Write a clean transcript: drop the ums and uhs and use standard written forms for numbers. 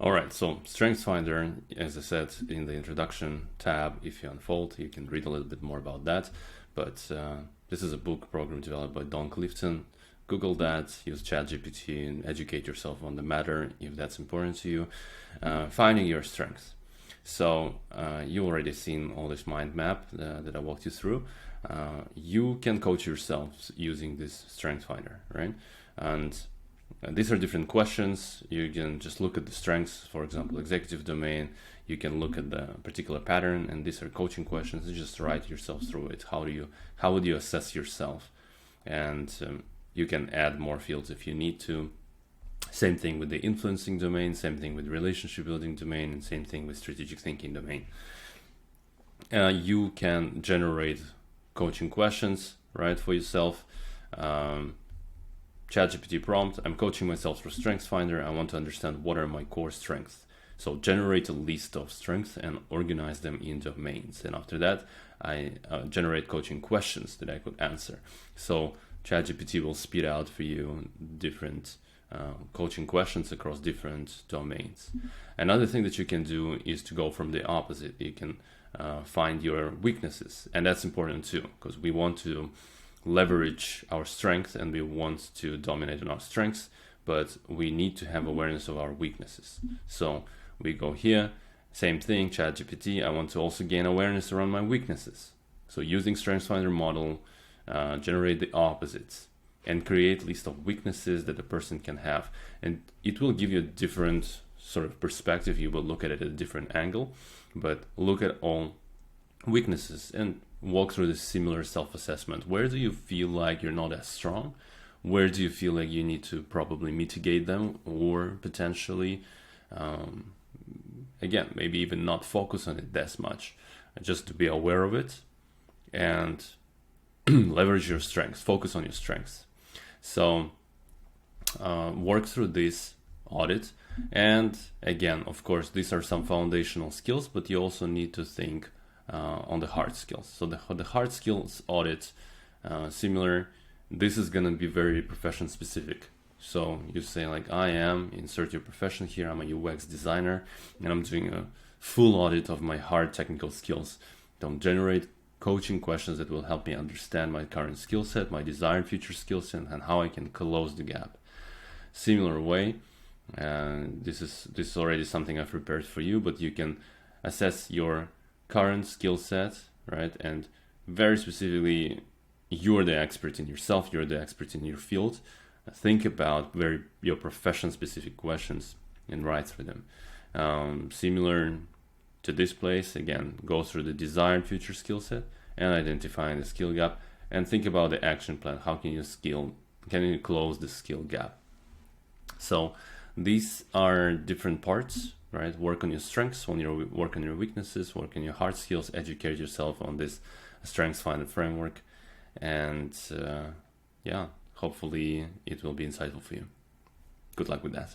All right, so Strengthfinder, as I said in the introduction tab, if you unfold, you can read a little bit more about that. But this is a book program developed by Don Clifton. Google that, use ChatGPT, and educate yourself on the matter if that's important to you. Finding your strengths. So you already seen all this mind map that I walked you through. You can coach yourself using this Strengthfinder, right? And these are different questions. You can just look at the strengths, for example, executive domain. You can look at the particular pattern, and these are coaching questions. You just write yourself through it. How would you assess yourself? And you can add more fields if you need to. Same thing with the influencing domain, same thing with relationship building domain, and same thing with strategic thinking domain. You can generate coaching questions, right, for yourself. ChatGPT prompt, I'm coaching myself through Strengthfinder. I want to understand what are my core strengths. So generate a list of strengths and organize them in domains. And after that, I generate coaching questions that I could answer. So ChatGPT will spit out for you different coaching questions across different domains. Another thing that you can do is to go from the opposite. You can find your weaknesses, and that's important too, because we want to leverage our strengths and we want to dominate on our strengths, but we need to have awareness of our weaknesses. So we go here, same thing, ChatGPT, I want to also gain awareness around my weaknesses. So using Strengthsfinder model, generate the opposites and create a list of weaknesses that a person can have. And it will give you a different sort of perspective. You will look at it at a different angle, but look at all weaknesses and walk through this similar self-assessment. Where do you feel like you're not as strong? Where do you feel like you need to probably mitigate them, or potentially, again, maybe even not focus on it as much, just to be aware of it and leverage your strengths, focus on your strengths. So work through this audit. And again, of course, these are some foundational skills, but you also need to think on the hard skills. So the hard skills audit, similar, this is going to be very profession specific. So you say like, I am, insert your profession here, I'm a UX designer, and I'm doing a full audit of my hard technical skills. Don't generate coaching questions that will help me understand my current skill set, my desired future skill set, and how I can close the gap. Similar way, this is already something I've prepared for you, but you can assess your current skill set, right? And very specifically, you're the expert in yourself, you're the expert in your field. Think about your profession specific questions and write through them. Similar to this place, again, go through the desired future skill set and identifying the skill gap, and think about the action plan. How can you close the skill gap? So these are different parts, right? Work on your strengths, work on your weaknesses, work on your hard skills, educate yourself on this Strengthsfinder framework, and hopefully it will be insightful for you. Good luck with that.